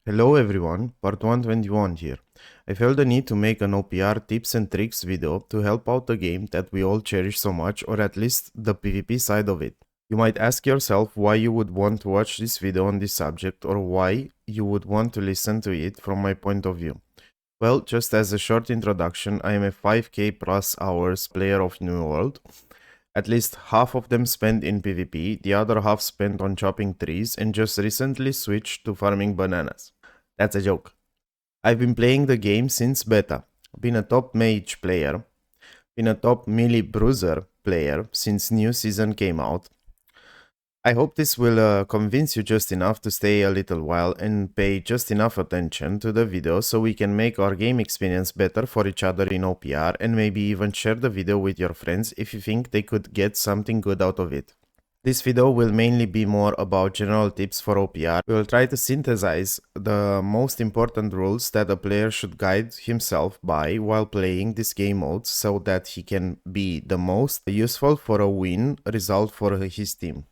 Hello everyone, part 121 here. I felt the need to make an OPR tips and tricks video to help out the game that we all cherish so much, or at least the PvP side of it. You might ask yourself why you would want to watch this video on this subject, or why you would want to listen to it from my point of view. Well, just as a short introduction, I am a 5k plus hours player of New World. At least half of them spent in PvP, the other half spent on chopping trees, and just recently switched to farming bananas. That's a joke. I've been playing the game since beta, been a top mage player, been a top melee bruiser player since new season came out. I hope this will convince you just enough to stay a little while and pay just enough attention to the video so we can make our game experience better for each other in OPR, and maybe even share the video with your friends if you think they could get something good out of it. This video will mainly be more about general tips for OPR. We will try to synthesize the most important rules that a player should guide himself by while playing this game mode so that he can be the most useful for a win result for his team.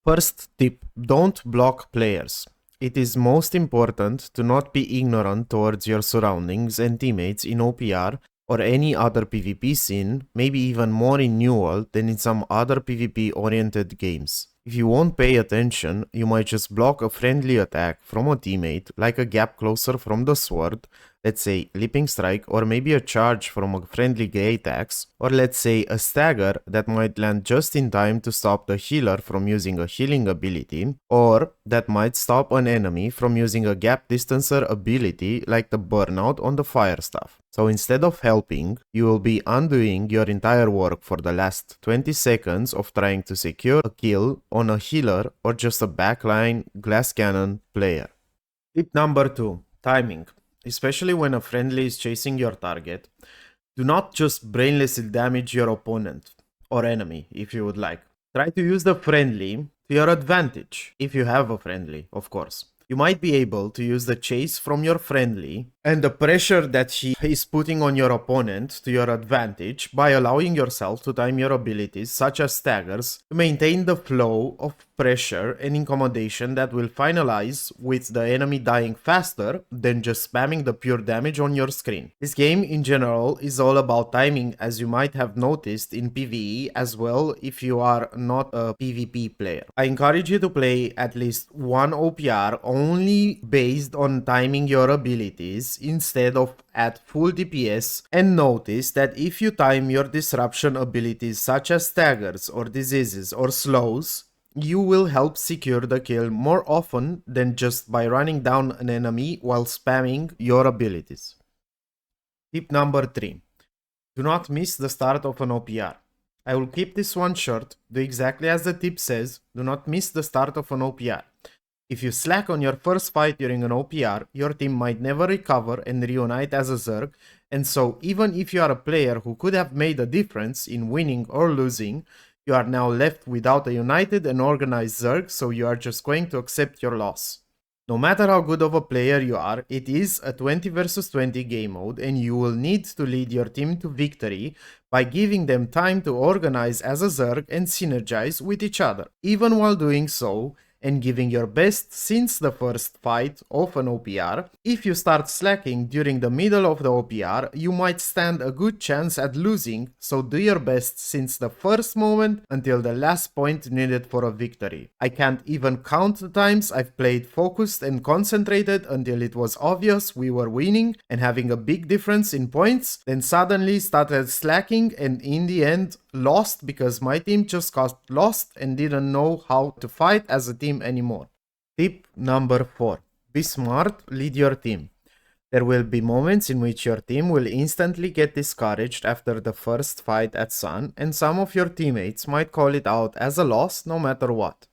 First tip, don't block players. It is most important to not be ignorant towards your surroundings and teammates in OPR or any other PvP scene, maybe even more in New World than in some other PvP-oriented games. If you won't pay attention, you might just block a friendly attack from a teammate, like a gap closer from the sword, let's say Leaping Strike, or maybe a charge from a friendly Great Axe, or let's say a stagger that might land just in time to stop the healer from using a healing ability, or that might stop an enemy from using a gap distancer ability like the burnout on the fire staff. So instead of helping, you will be undoing your entire work for the last 20 seconds of trying to secure a kill on a healer or just a backline glass cannon player. Tip number 2, timing. Especially when a friendly is chasing your target, do not just brainlessly damage your opponent, or enemy if you would like. Try to use the friendly to your advantage, if you have a friendly, of course. You might be able to use the chase from your friendly and the pressure that he is putting on your opponent to your advantage by allowing yourself to time your abilities, such as staggers, to maintain the flow of pressure and incommodation that will finalize with the enemy dying faster than just spamming the pure damage on your screen. This game in general is all about timing, as you might have noticed in PvE as well if you are not a PvP player. I encourage you to play at least one OPR only based on timing your abilities instead of at full DPS, and notice that if you time your disruption abilities such as staggers or diseases or slows, you will help secure the kill more often than just by running down an enemy while spamming your abilities. Tip number 3. Do not miss the start of an OPR. I will keep this one short, do exactly as the tip says, do not miss the start of an OPR. If you slack on your first fight during an OPR, your team might never recover and reunite as a Zerg, and so even if you are a player who could have made a difference in winning or losing, you are now left without a united and organized Zerg, so you are just going to accept your loss. No matter how good of a player you are, it is a 20 vs 20 game mode, and you will need to lead your team to victory by giving them time to organize as a Zerg and synergize with each other. Even while doing so, and giving your best since the first fight of an OPR, if you start slacking during the middle of the OPR, you might stand a good chance at losing, so do your best since the first moment until the last point needed for a victory. I can't even count the times I've played focused and concentrated until it was obvious we were winning and having a big difference in points, then suddenly started slacking and in the end lost because my team just got lost and didn't know how to fight as a team anymore. Tip number 4. Be smart, lead your team. There will be moments in which your team will instantly get discouraged after the first fight at Sun, and some of your teammates might call it out as a loss no matter what.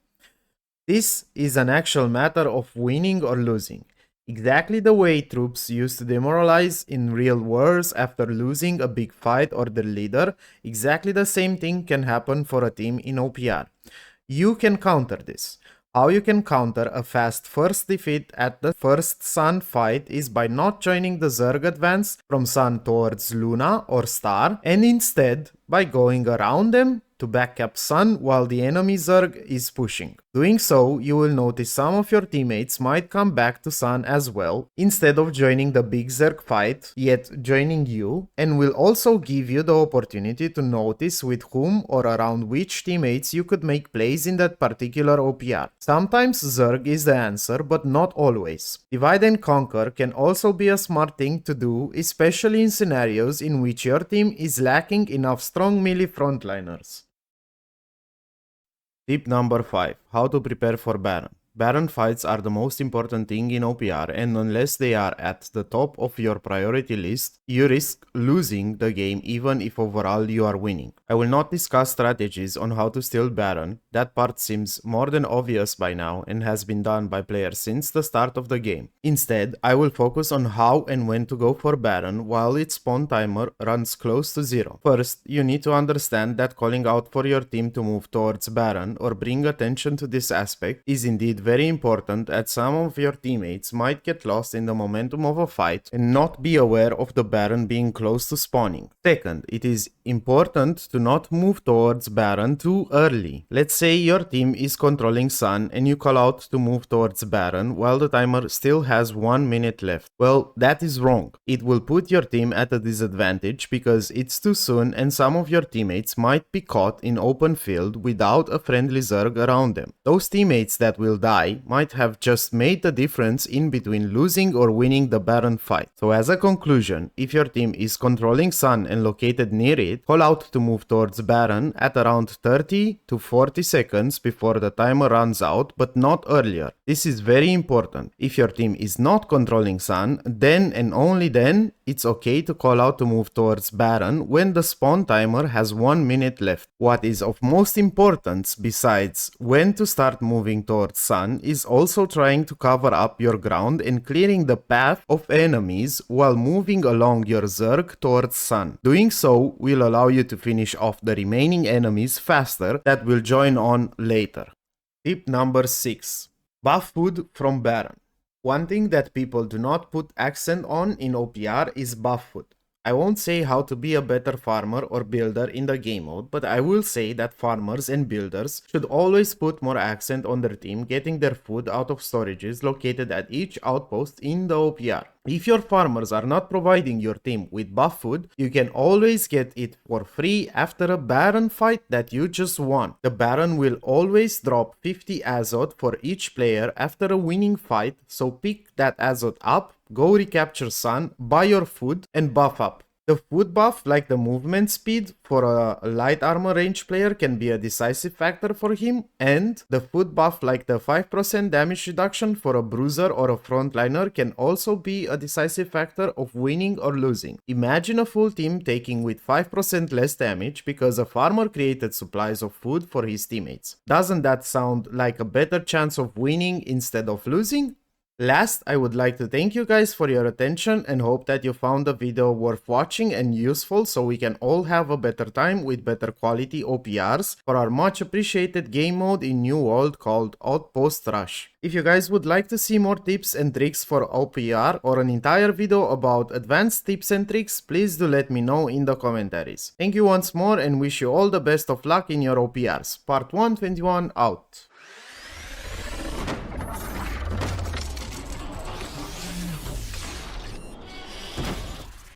This is an actual matter of winning or losing. Exactly the way troops used to demoralize in real wars after losing a big fight or their leader, exactly the same thing can happen for a team in OPR. You can counter this. How you can counter a fast first defeat at the first Sun fight is by not joining the Zerg advance from Sun towards Luna or Star, and instead by going around them to back-up Sun while the enemy Zerg is pushing. Doing so, you will notice some of your teammates might come back to Sun as well, instead of joining the big Zerg fight, yet joining you, and will also give you the opportunity to notice with whom or around which teammates you could make plays in that particular OPR. Sometimes Zerg is the answer, but not always. Divide and Conquer can also be a smart thing to do, especially in scenarios in which your team is lacking enough strong melee frontliners. Tip number 5. How to prepare for Baron. Baron fights are the most important thing in OPR, and unless they are at the top of your priority list, you risk losing the game even if overall you are winning. I will not discuss strategies on how to steal Baron, that part seems more than obvious by now and has been done by players since the start of the game. Instead, I will focus on how and when to go for Baron while its spawn timer runs close to 0. First, you need to understand that calling out for your team to move towards Baron or bring attention to this aspect is indeed very important, as some of your teammates might get lost in the momentum of a fight and not be aware of the Baron being close to spawning. Second, it is important to not move towards Baron too early. Let's say your team is controlling Sun and you call out to move towards Baron while the timer still has 1 minute left. Well, that is wrong. It will put your team at a disadvantage because it's too soon and some of your teammates might be caught in open field without a friendly Zerg around them. Those teammates that will die might have just made the difference in between losing or winning the Baron fight. So as a conclusion, if your team is controlling Sun and located near it, call out to move towards Baron at around 30 to 40 seconds before the timer runs out, but not earlier. This is very important. If your team is not controlling Sun, then and only then it's okay to call out to move towards Baron when the spawn timer has 1 minute left. What is of most importance besides when to start moving towards Sun is also trying to cover up your ground and clearing the path of enemies while moving along your Zerg towards Sun. Doing so will allow you to finish off the remaining enemies faster that will join on later. Tip number 6. Buff food from Baron. One thing that people do not put accent on in OPR is buff food. I won't say how to be a better farmer or builder in the game mode, but I will say that farmers and builders should always put more accent on their team getting their food out of storages located at each outpost in the OPR. If your farmers are not providing your team with buff food, you can always get it for free after a Baron fight that you just won. The Baron will always drop 50 Azot for each player after a winning fight, so pick that Azot up, go recapture Sun, buy your food, and buff up. The food buff, like the movement speed for a light armor range player, can be a decisive factor for him, and the food buff like the 5% damage reduction for a bruiser or a frontliner can also be a decisive factor of winning or losing. Imagine a full team taking with 5% less damage because a farmer created supplies of food for his teammates. Doesn't that sound like a better chance of winning instead of losing? Last, I would like to thank you guys for your attention and hope that you found the video worth watching and useful so we can all have a better time with better quality OPRs for our much appreciated game mode in New World called Outpost Rush. If you guys would like to see more tips and tricks for OPR or an entire video about advanced tips and tricks, please do let me know in the commentaries. Thank you once more and wish you all the best of luck in your OPRs. Part 121 out.